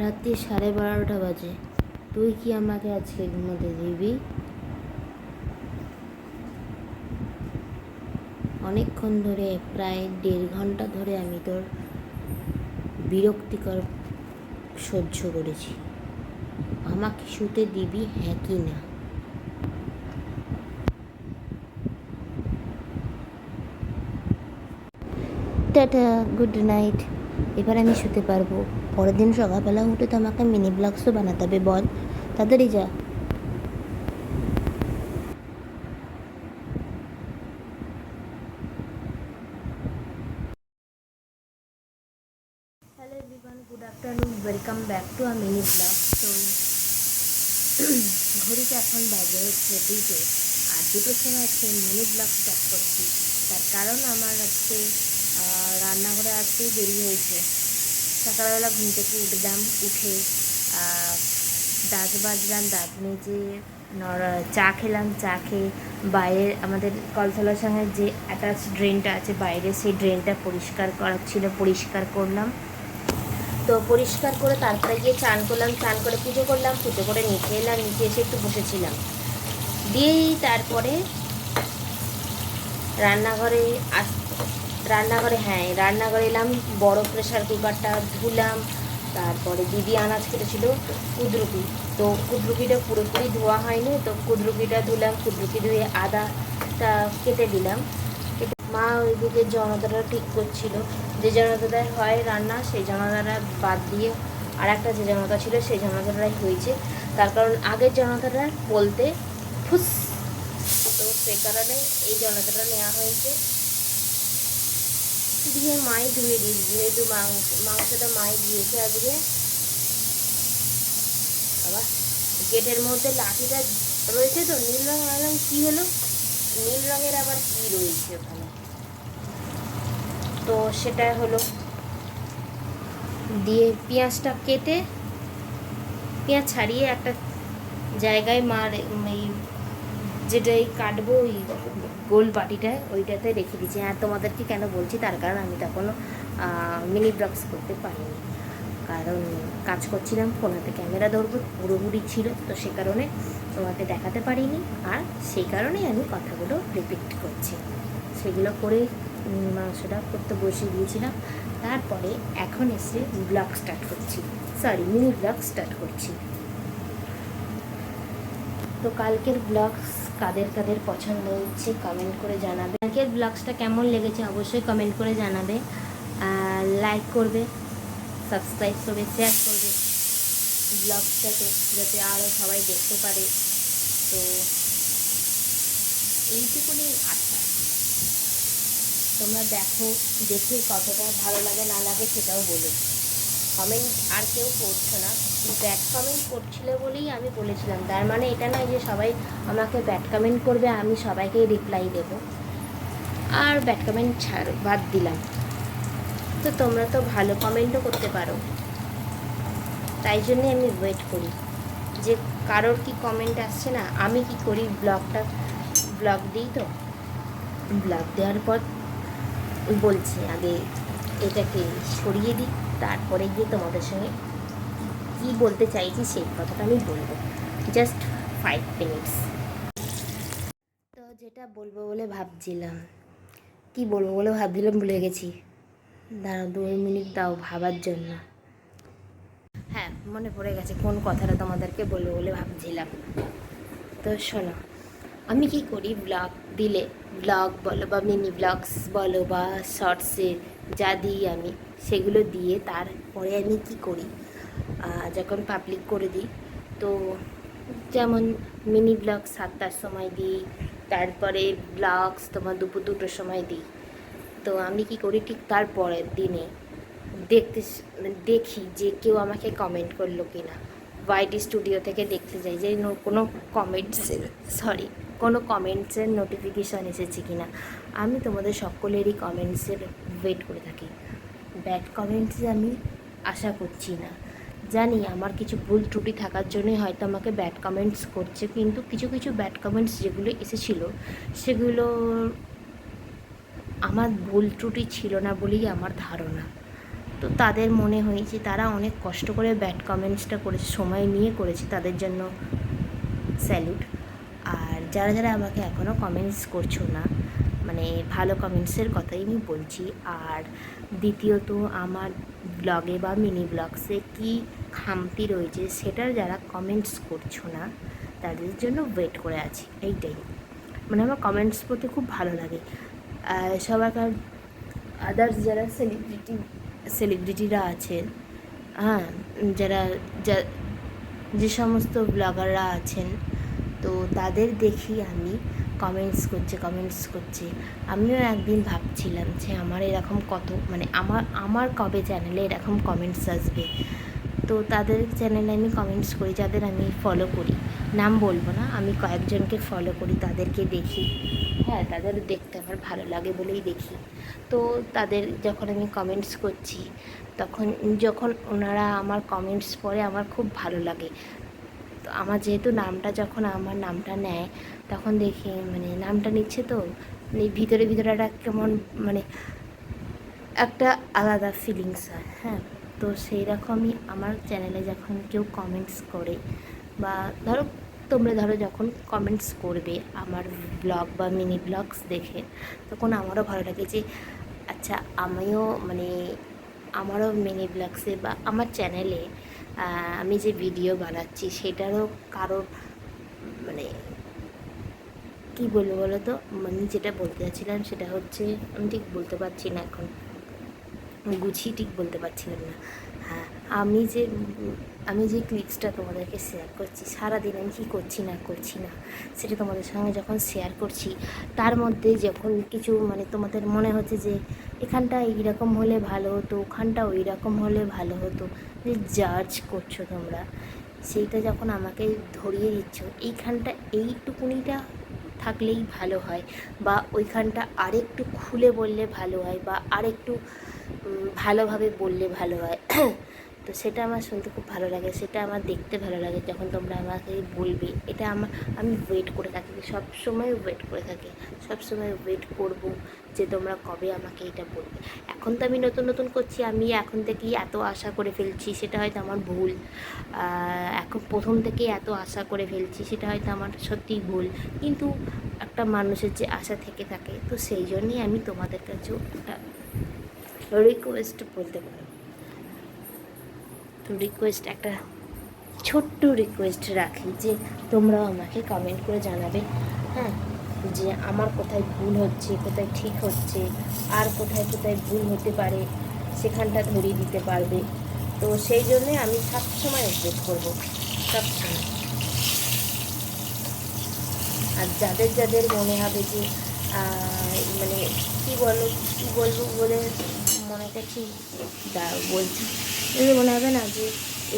রাত্রি 12:30 বাজে। তুই কি আমাকে আজকে ঘুমোতে দিবি? অনেকক্ষণ ধরে, প্রায় 1.5 ঘন্টা ধরে আমি তোর বিরক্তিকর সহ্য করেছি। আমাকে শুতে দিবি, হ্যাঁ কি না? Tata, good night. এবার আমি শুতে পারবো। পরের দিন সকালবেলা উঠে তো আমাকে মিনি ব্লগসও বানাতে হবে। বল, তাড়াতাড়ি যা। Hello everyone, good afternoon, welcome back to a mini blog. তো ঘড়িতে এখন বাজে হচ্ছে 2টো, আর 2টোর সময় আজকে মিনি ব্লগ স্টার্ট করছি। তার কারণ আমার আজকে রান্নাঘরে আসতে দেরি হয়েছে। সকালবেলা ঘুম থেকে উঠলাম, উঠে দাঁত বাজলাম, দাঁত মেজে চা খেলাম। চা খেয়ে বাইরে আমাদের কলতলার সঙ্গে যে অ্যাটাচ ড্রেনটা আছে বাইরে, সেই ড্রেনটা পরিষ্কার করার ছিল, পরিষ্কার করলাম। তো পরিষ্কার করে তারপরে গিয়ে চান করলাম, চান করে পুজো করলাম, পুজো করে নিচে এলাম, নিচে এসে একটু বসেছিলাম। দিয়েই তারপরে রান্নাঘরে রান্নাঘরে এলাম, বড় প্রেশার কুকারটা ধুলাম। তারপরে দিদি আনাজ কেটেছিল কুদরুপি, তো কুদরুপিটা পুরোপুরি ধোয়া হয়নি, তো কুদরুপিটা ধুলাম। কুদরুপি ধুয়ে আদাটা কেটে দিলাম। মা ওইদিকে জনতাটা ঠিক করছিল, যে জনতাটায় হয় রান্না সেই জনতাটা বাদ দিয়ে আর একটা যে জনতা ছিল সেই জনতাটাই হয়েছে। তার কারণ আগের জনতাটা বলতে ফুস, তো সে কারণে এই জনতাটা নেওয়া হয়েছে। দিয়ে মাই ধুয়ে দিয়েছি, যেহেতু মাংসটা মাই দিয়েছে আজকে। আবার গেটের মধ্যে লাঠিটা রয়েছে, তো নীল রঙ আনলাম, কী হলো নীল রঙের আবার কী রয়েছে ওখানে, তো সেটা হলো। দিয়ে পেঁয়াজটা কেটে, পেঁয়াজ ছাড়িয়ে একটা জায়গায় মার এই যেটাই কাটবো ওই গোল বাটিটায় ওইটাতে রেখে দিয়েছি। আর তোমাদেরকে কেন বলছি, তার কারণ আমি তখনও মিনি ব্লগস করতে পারিনি, কারণ কাজ করছিলাম, ফোন হাতে ক্যামেরা ধরবো পুরোপুরি ছিল, তো সে কারণে তোমাকে দেখাতে পারিনি। আর সেই কারণেই আমি কথাগুলো রিপিট করছি। সেগুলো করে মাংসটা করতে বসিয়ে দিয়েছিলাম। তারপরে এখন এসে ব্লগ স্টার্ট করছি, সরি মিনি ব্লগ স্টার্ট করছি। তো কালকের ব্লগস কাদের কাদের পছন্দ হচ্ছে কমেন্ট করে জানাবে। কালকের ব্লগসটা কেমন লেগেছে অবশ্যই কমেন্ট করে জানাবে, লাইক করবে, সাবস্ক্রাইব করবে, শেয়ার করবে ব্লগটাকে, যাতে আরও সবাই দেখতে পারে। তো এইটুকুনি আশা। তোমরা দেখো, দেখে কতটা ভালো লাগে না লাগে সেটাও বলো। কমেন্ট আর কেউ করছো না, ব্যাড কমেন্ট করছিলে বলেই আমি বলেছিলাম। তার মানে এটা নয় যে সবাই আমাকে ব্যাড কমেন্ট করবে, আমি সবাইকে রিপ্লাই দেব। আর ব্যাড কমেন্ট বাদ দিলাম, তো তোমরা তো ভালো কমেন্টও করতে পারো। তাই জন্যে আমি ওয়েট করি যে কারোর কি কমেন্ট আসছে না। আমি কি করি, ব্লগ দিই, তো ব্লগ দেওয়ার পর বলছি আগে এটাকে সরিয়ে দিই, তারপরে গিয়ে তোমাদের সঙ্গে কী বলতে চাইছি সেই কথাটা আমি বলবো। Just 5 minutes. তো যেটা বলবো বলে ভাবছিলাম, কি বলবো বলে ভাবছিলাম ভুলে গেছি। দাঁড়াও 2 মিনিট দাও ভাবার জন্য। হ্যাঁ, মনে পড়ে গেছে কোন কথাটা তোমাদেরকে বলবো বলে ভাবছিলাম। তো শোনো, আমি কি করি, ব্লগ দিলে, ব্লগ বলো বা মিনি ব্লগস বলো বা শর্টসে যা দিই আমি, সেগুলো দিয়ে তারপরে আমি কি করি, যখন পাবলিক করে দিই, তো যেমন মিনি ব্লগ 7টার সময় দিই, তারপরে ব্লগস তোমার দুপুর 2টোর সময় দিই। তো আমি কি করি, ঠিক তারপরের দিনে দেখি যে কেউ আমাকে কমেন্ট করলো কি না। ওয়াইটি স্টুডিও থেকে দেখতে যাই যে কোনো কমেন্টসের নোটিফিকেশান এসেছে কি না। আমি তোমাদের সকলেরই কমেন্টসের ওয়েট করে থাকি। ব্যাড কমেন্টস আমি আশা করছি না, জানি আমার কিছু ভুল ত্রুটি থাকার জন্যই হয়তো আমাকে ব্যাড কমেন্টস করছে, কিন্তু কিছু কিছু ব্যাড কমেন্টস যেগুলো এসেছিলো সেগুলো আমার ভুল ত্রুটি ছিল না বলেই আমার ধারণা। তো তাদের মনে হয়েছে তারা অনেক কষ্ট করে ব্যাড কমেন্টসটা করেছে, সময় নিয়ে করেছে, তাদের জন্য স্যালুট। আর যারা যারা আমাকে এখনও কমেন্টস করছো না, মানে ভালো কমেন্টসের কথাই আমি বলছি। আর দ্বিতীয়ত আমার ব্লগে বা মিনি ব্লগসে কী খামতি রয়েছে সেটার যারা কমেন্টস করছো না তাদের জন্য ওয়েট করে আছি, এইটাই। মানে আমার কমেন্টস পড়তে খুব ভালো লাগে। সবাইকার আদার্স যারা সেলিব্রিটিরা আছেন, হ্যাঁ, যারা যে সমস্ত ব্লগাররা আছেন, তো তাদের দেখি আমি কমেন্টস করছে। আমিও একদিন ভাবছিলাম যে আমার এরকম কত, মানে আমার কবে চ্যানেলে এরকম কমেন্টস আসবে। তো তাদের চ্যানেলে আমি কমেন্টস করি, যাদের আমি ফলো করি, নাম বলবো না, আমি কয়েকজনকে ফলো করি, তাদেরকে দেখি। হ্যাঁ, তাদের দেখতে আমার ভালো লাগে বলেই দেখি। তো তাদের যখন আমি কমেন্টস করছি, যখন ওনারা আমার কমেন্টস পড়ে আমার খুব ভালো লাগে। তো আমার যেহেতু যখন আমার নামটা নেয়, তখন দেখি মানে নামটা নিচ্ছে, তো ভিতরে একটা কেমন মানে একটা আলাদা ফিলিংস হয়। হ্যাঁ, তো সেই রকমই আমার চ্যানেলে যখন কেউ কমেন্টস করে, বা তোমরা যখন কমেন্টস করবে আমার ব্লগ বা মিনি ব্লগস দেখে, তখন আমারও ভালো লাগে যে আচ্ছা, আমারও মিনি ব্লগসে বা আমার চ্যানেলে আমি যে ভিডিও বানাচ্ছি সেটারও কারোর মানে কী বলবো বলো তো, আমি যেটা বলতে চাচ্ছিলাম সেটা হচ্ছে, আমি ঠিক বলতে পারছি না এখন, গুছিয়ে ঠিক বলতে পারছিলাম না। হ্যাঁ, আমি যে ক্লিপসটা তোমাদেরকে শেয়ার করছি, সারাদিন আমি কী করছি না সেটা তোমাদের সঙ্গে যখন শেয়ার করছি, তার মধ্যে যখন কিছু মানে তোমাদের মনে হচ্ছে যে এখানটা এইরকম হলে ভালো হতো, ওখানটা ওই রকম হলে ভালো হতো, যে জাজ করছো তোমরা, সেইটা যখন আমাকে ধরিয়ে দিচ্ছ, এইখানটা এইটুকুনিটা থাকলেই ভালো হয়, বা ওইখানটা আরেকটু খুলে বললে ভালো হয়, বা আরেকটু ভালোভাবে বললে ভালো হয়, তো সেটা আমার শুনতে খুব ভালো লাগে, সেটা আমার দেখতে ভালো লাগে যখন তোমরা আমাকে বলবে। এটা আমি ওয়েট করে থাকি, সবসময় ওয়েট করব যে তোমরা কবে আমাকে এটা বলবে। এখন তো আমি নতুন করছি, আমি এখন থেকেই এত আশা করে ফেলছি, সেটা হয়তো আমার ভুল। এখন প্রথম থেকেই এত আশা করে ফেলছি, সেটা হয়তো আমার সত্যিই ভুল, কিন্তু একটা মানুষের যে আশা থেকে থাকে, তো সেই জন্যই আমি তোমাদের কাছেও একটা রিকোয়েস্ট বলতে পারো, তো একটা ছোট্ট রিকোয়েস্ট রাখি যে তোমরাও আমাকে কমেন্ট করে জানাবে, হ্যাঁ, যে আমার কোথায় ভুল হচ্ছে, কোথায় ঠিক হচ্ছে, আর কোথায় ভুল হতে পারে সেখানটা ধরিয়ে দিতে পারবে। তো সেই জন্যে আমি সবসময় ওয়েট করবো, সবসময়। আর যাদের মনে হবে যে মানে কী বলবো বলে মনে করছি, বলছি, মনে হবে না যে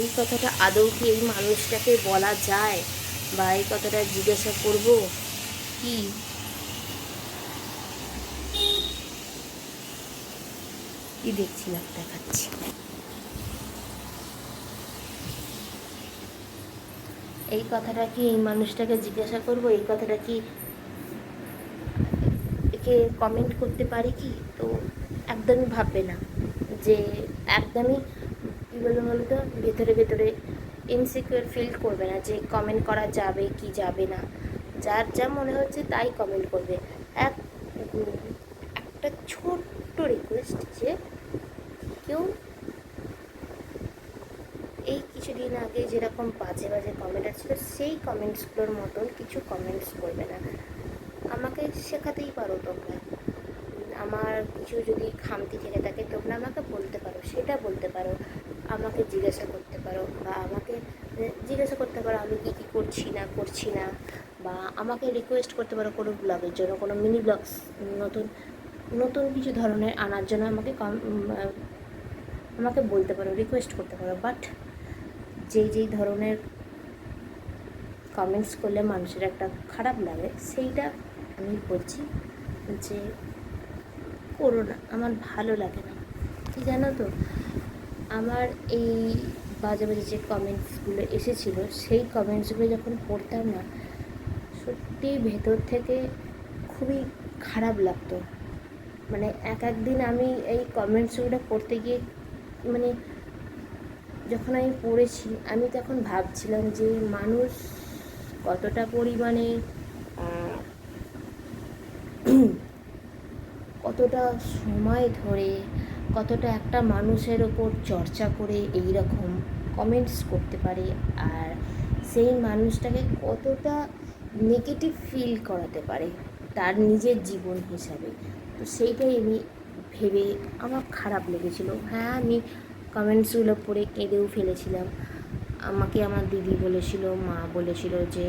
এই কথাটা আদৌ কি এই মানুষটাকে বলা যায়, বা এই কথাটা জিজ্ঞাসা করব কি দেখছিলাম, দেখাচ্ছি। এই কথাটা কি এই মানুষটাকে জিজ্ঞাসা করব, এই কথাটা কি একে কমেন্ট করতে পারি কি? তো একদমই ভাববে না, যে একদমই কী বলো তো, ভেতরে ইনসিকিউর ফিল করবে না যে কমেন্ট করা যাবে কি যাবে না, যার যা মনে হচ্ছে তাই কমেন্ট করবে। একটা ছোট্ট রিকোয়েস্ট, যে কেউ এই কিছুদিন আগে যেরকম বাজে কমেন্ট আসছিল, সেই কমেন্টসগুলোর মতন কিছু কমেন্টস করবে না। আমাকে শেখাতেই পারো তোমরা, আমার কিছু যদি খামতি থেকে থাকে তোমরা আমাকে বলতে পারো, সেটা বলতে পারো, আমাকে জিজ্ঞাসা করতে পারো, বা আমাকে জিজ্ঞাসা করতে পারো আমি কী করছি না, বা আমাকে রিকোয়েস্ট করতে পারো কোনো ব্লগের জন্য, কোনো মিনি ব্লগস নতুন কিছু ধরনের আনার জন্য আমাকে বলতে পারো, রিকোয়েস্ট করতে পারো। বাট যেই ধরনের কমেন্টস করলে মানুষের একটা খারাপ লাগে, সেইটা আমি বলছি যে করো না, আমার ভালো লাগে না। জানো তো, আমার এই বাজে যে কমেন্টসগুলো এসেছিলো, সেই কমেন্টসগুলো যখন পড়তাম না, সত্যি ভেতর থেকে খুবই খারাপ লাগতো। মানে একদিন আমি এই কমেন্টসগুলো পড়তে গিয়ে মানে যখন আমি পড়েছি আমি তখন ভাবছিলাম যে মানুষ কতটা পরিমাণে কতটা সময় ধরে কতটা একটা মানুষের ওপর চর্চা করে এই রকম কমেন্টস করতে পারে, আর সেই মানুষটাকে কতটা নেগেটিভ ফিল করাতে পারে তার নিজের জীবন হিসাবে। তো সেইটাই আমি ভেবে আমার খারাপ লেগেছিলো। হ্যাঁ, আমি কমেন্টসগুলো পড়ে কেঁদেও ফেলেছিলাম। আমাকে আমার দিদি বলেছিল, মা বলেছিল যে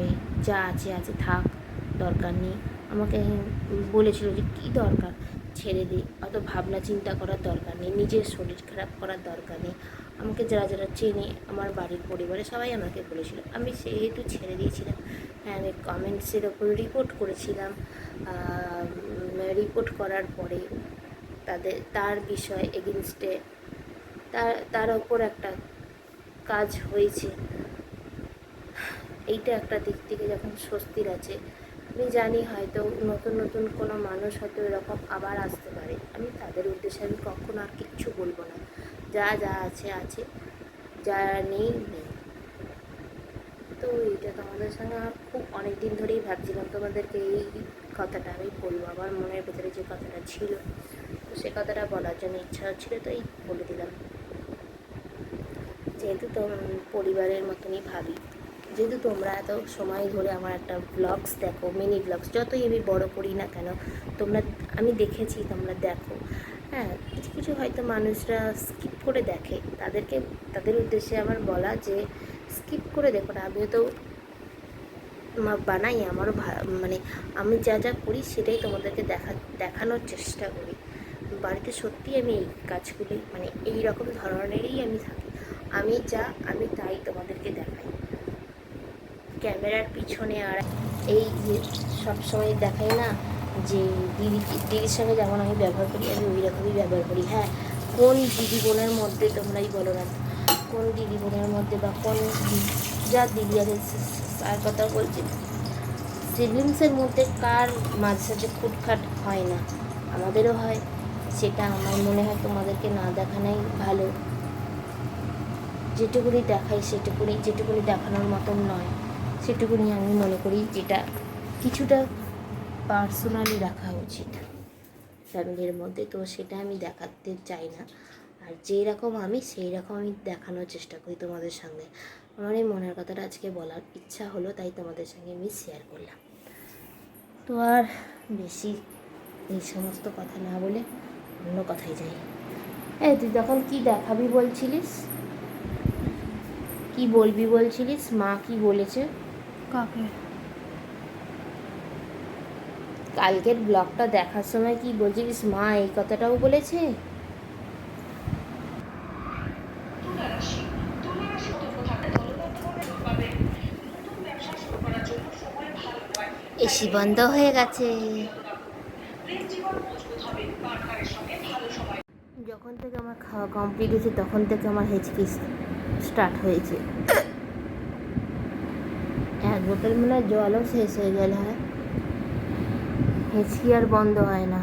যা আছে আছে থাক, দরকার নেই। আমাকে বলেছিল যে কী দরকার, ছেড়ে দে, অত ভাবনা চিন্তা করার দরকার নেই, নিজের শরীর খারাপ করার দরকার নেই। আমাকে যারা যারা চেনে আমার বাড়ির পরিবারে সবাই আমাকে বলেছিল, আমি সেহেতু ছেড়ে দিয়েছিলাম। হ্যাঁ, আমি কমেন্টসের ওপর রিপোর্ট করেছিলাম। রিপোর্ট করার পরে তার বিষয় এগেনস্টে তার ওপর একটা কাজ হয়েছে। এইটা একটা দিক থেকে যখন স্বস্তির আছে। আমি জানি হয়তো নতুন নতুন কোনো মানুষ হয়তো এরকম আবার আসতে পারে, আমি তাদের উদ্দেশ্যে আমি কখনো আর কিচ্ছু বলবো না। যা যা আছে আছে, যা নেই নেই। তো এইটা তোমাদের সঙ্গে আমার খুব অনেক দিন ধরেই ভাবছিলাম তোমাদেরকে এই কথাটা আমি বলবো, আমার মনের ভেতরে যে কথাটা ছিল, তো সে কথাটা বলার জন্য ইচ্ছা হচ্ছিলো, তো এই বলে দিলাম। যেহেতু পরিবারের মতনই ভাবি, যেহেতু তোমরা এত সময় ধরে আমার একটা ব্লগস দেখো, মিনি ব্লগস যতই আমি বড় করি না কেন, তোমরা, আমি দেখেছি তোমরা দেখো। হ্যাঁ, কিছু কিছু হয়তো মানুষরা স্কিপ করে দেখে, তাদের উদ্দেশ্যে আমার বলা যে স্কিপ করে দেখো না। আমিও তো বানাই, আমারও মানে আমি যা যা করি সেটাই তোমাদেরকে দেখানোর চেষ্টা করি। বাড়িতে সত্যি আমি এই কাজগুলি মানে এই রকম ধরনেরই আমি থাকি। আমি তাই তোমাদেরকে দেখাই। ক্যামেরার পিছনে আর এই যে সবসময় দেখাই না যে দিদির সঙ্গে যেমন আমি ব্যবহার করি, আমি ওই রকমই ব্যবহার করি। হ্যাঁ, কোন দিদি বোনের মধ্যে তোমরাই বলো না, কোন দিদি বোনের মধ্যে বা কোন যা দিদি আছে তার কথা বলছি, সিবলিংসের মধ্যে কার মাঝে সাঝে খুটখাট হয় না, আমাদেরও হয়। সেটা আমার মনে হয় তোমাদেরকে না দেখানোই ভালো। যেটুকুনি দেখাই যেটুকুনি দেখানোর মতন নয় সেটুকুনি আমি মনে করি যেটা কিছুটা পার্সোনালি রাখা উচিত ফ্যামিলির মধ্যে। তো সেটা আমি দেখাতে চাই না, আর যেই রকম আমি সেই রকম আমি দেখানোর চেষ্টা করি তোমাদের সঙ্গে। আমার এই মনের কথাটা আজকে বলার ইচ্ছা হলো, তাই তোমাদের সঙ্গে আমি শেয়ার করলাম। তো আর বেশি এই সমস্ত কথা না বলে অন্য কথাই যাই। তুই তখন কি দেখাবি বলছিলিস, কি বলবি বলছিলিস, মা কি বলেছে? কাকে? কালকের ব্লগটা দেখার সময় কি বলছিলিস, মা এই কথাটাও বলেছে? এসি বন্ধ হয়ে গেছে। যখন থেকে আমার খাওয়া কমপ্লিট হয়েছে তখন থেকে আমার হেঁচকি স্টার্ট হয়েছে। এক বোতল মনে হয় জলও শেষ হয়ে গেল। হয় হেঁচকি আর বন্ধ হয় না।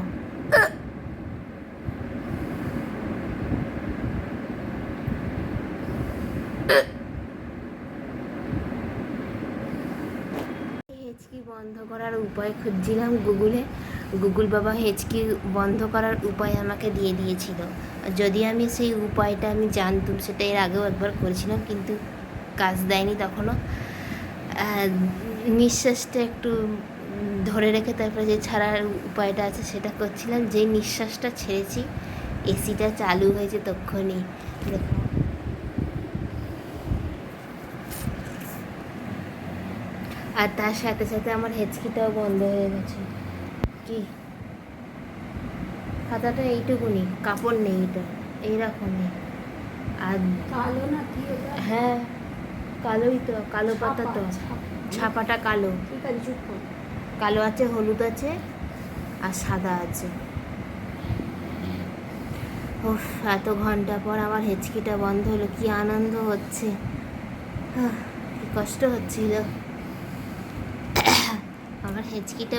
হেঁচকি বন্ধ করার উপায় খুঁজছিলাম গুগল বাবা হেঁচকি বন্ধ করার উপায় আমাকে দিয়ে দিয়েছিল। যদি আমি সেই উপায়টা আমি জানতাম, সেটা এর আগেও একবার করেছিলাম কিন্তু কাজ দেয়নি তখনও। নিঃশ্বাসটা একটু ধরে রেখে তারপরে যে ছাড়ার উপায়টা আছে সেটা করছিলাম। যে নিঃশ্বাসটা ছেড়েছি এসিটা চালু হয়েছে তখনই। দেখো, আর তার সাথে সাথে আমার হেঁচকিটাও বন্ধ হয়ে গেছে। কি খাতাটা এইটুকুনি, কাপড় নেই, এটা এইরকমই। আর কালো না কি? হ্যাঁ, কালোই তো, কালো পাতা তো, ছাপাটা কালো। ঠিক আছে, চুপ কর। কালো আছে, হলুদ আছে আর সাদা আছে। ওফ, এত ঘন্টা পর আমার হেঁচকিটা বন্ধ হলো, কি আনন্দ হচ্ছে, কি কষ্ট হচ্ছিল। আমার হেঁচকিটা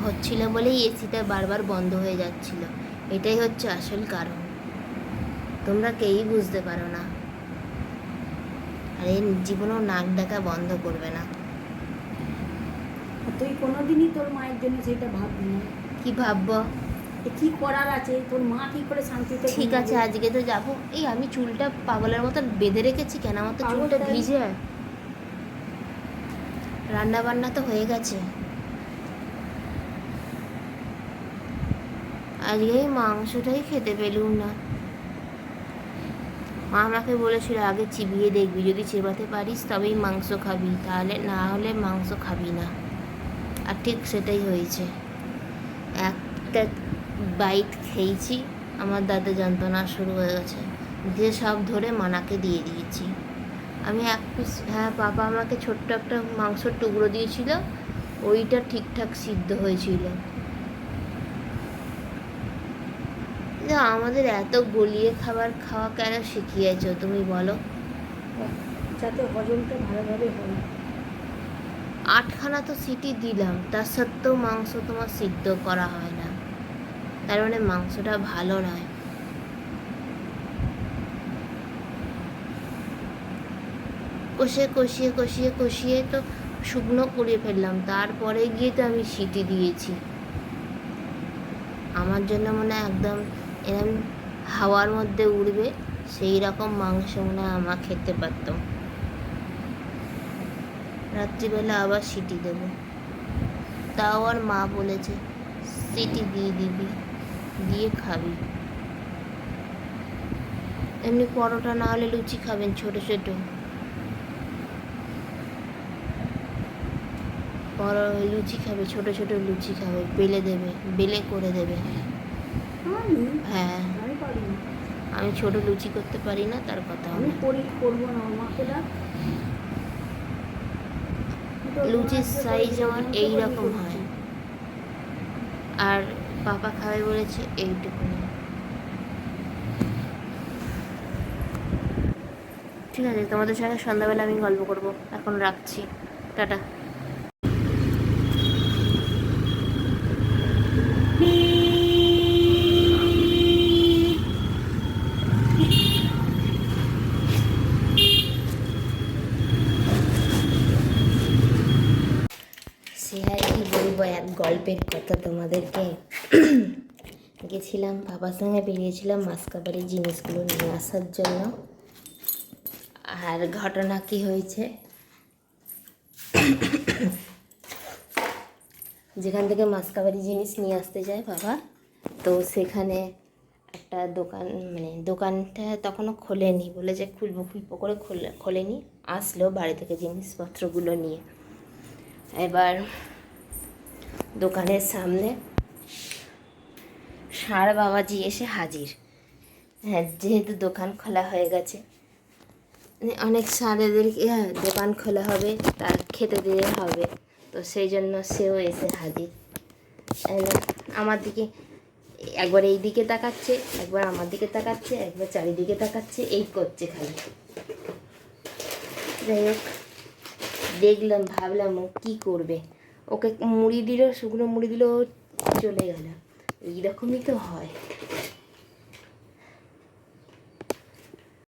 হচ্ছিল বলেই এসিটা বারবার বন্ধ হয়ে যাচ্ছিল, এটাই হচ্ছে আসল কারণ। তোমরা কেউই বুঝতে পারো না। আর এই জীবনেও নাক ডাকা বন্ধ করবে না। আর তুই কোনোদিনই তোর মায়ের জন্য সেটা ভাববি না। কি ভাববো? এ কি করার আছে, তোর মা কি করে শান্তিতে ঠিক আছে, ঘুমাবে? আজকে তো যাবো। এই আমি চুলটা পাগলের মতো বেঁধে রেখেছি কেন? আমার তো পাগল চুলটা তাই? ভিজে। রান্না বান্না তো হয়ে গেছে। আজকে এই মাংসটাই খেতে পেলুম না। মা আমাকে বলেছিল আগে চিবিয়ে দেখবি, যদি চেবাতে পারিস তবেই মাংস খাবি, তাহলে না হলে মাংস খাবি না। আর ঠিক সেটাই হয়েছে। একটা বাইট খেয়েছি, আমার দাঁতে যন্ত্রণা শুরু হয়ে গেছে, দিয়ে সব ধরে মানাকে দিয়ে দিয়েছি। আমি এক পিস, হ্যাঁ বাবা আমাকে ছোট্ট একটা মাংসর টুকরো দিয়েছিল, ওইটা ঠিকঠাক সিদ্ধ হয়েছিল। আমাদের এত গলিয়ে খাবার খাওয়া কেন শিখিয়েছো তুমি বলো? যাতে হজমটা ভালোভাবে হয়। 8খানা তো সিটি দিলাম, তার সত্ত্বেও মাংস তোমার সিদ্ধ করা হয় না, তার মানে মাংসটা ভালো নয়। কষিয়ে কষিয়ে কষিয়ে কষিয়ে তো শুকনো করে ফেললাম, তারপরে গিয়ে তো আমি সিটি দিয়েছি। আমার জন্য মনে হয় একদম এরম হাওয়ার মধ্যে উড়বে সেই রকম মাংস মনে হয় আমার খেতে পারতাম। রাত্রিবেলা আবার সিটি দেবো, তাও আর মা বলেছে সিটি দিয়ে দিবি, দিয়ে খাবি। এমনি পরোটা না হলে লুচি খাবেন ছোটো ছোটো, লুচি খাবে, ছোটো ছোটো লুচি খাবে, বেলে দেবে, বেলে করে দেবে। আমি হ্যাঁ, আমি পারি না। আমি ছোটো লুচি করতে পারি না, তার কথা আমি করবো না, মাকে ডাক। লুচির সাইজ আমার এইরকম হয়, আর পাপা খাবে বলেছে এইটুকুনি। ঠিক আছে, তোমাদের সঙ্গে সন্ধ্যাবেলা আমি গল্প করবো, এখন রাখছি, টাটা। সে আর কি বলবো, এক গল্পের কথা তোমাদেরকে। গেছিলাম বাবার সঙ্গে, বেরিয়েছিলাম মাসকাবারির জিনিসগুলো নিয়ে আসার জন্য। আর ঘটনা কি হয়েছে, যেখান থেকে মাসকাবারি জিনিস নিয়ে আসতে যায় বাবা, তো সেখানে একটা দোকান, মানে দোকানটা তখনও খোলেনি, বলে যে খুলবো করে খোলেনি। আসলো বাড়ি থেকে জিনিসপত্রগুলো নিয়ে। এবার দোকানের সামনে ষাঁড় বাবাজি এসে হাজির। হ্যাঁ, যেহেতু দোকান খোলা হয়ে গেছে, অনেক ষাঁড়েদের দোকান খোলা হবে, তার খেতে দিতে হবে, তো সেই জন্য সেও এসে হাজির। আমার দিকে একবার এই দিকে তাকাচ্ছে, একবার আমার দিকে তাকাচ্ছে, একবার চারিদিকে তাকাচ্ছে, এই করছে খালি। যাই হোক, দেখলাম, ভাবলাম ও কী করবে, ওকে মুড়ি দিল, শুকনো মুড়ি দিল, চলে গেল। এইরকমই তো হয়।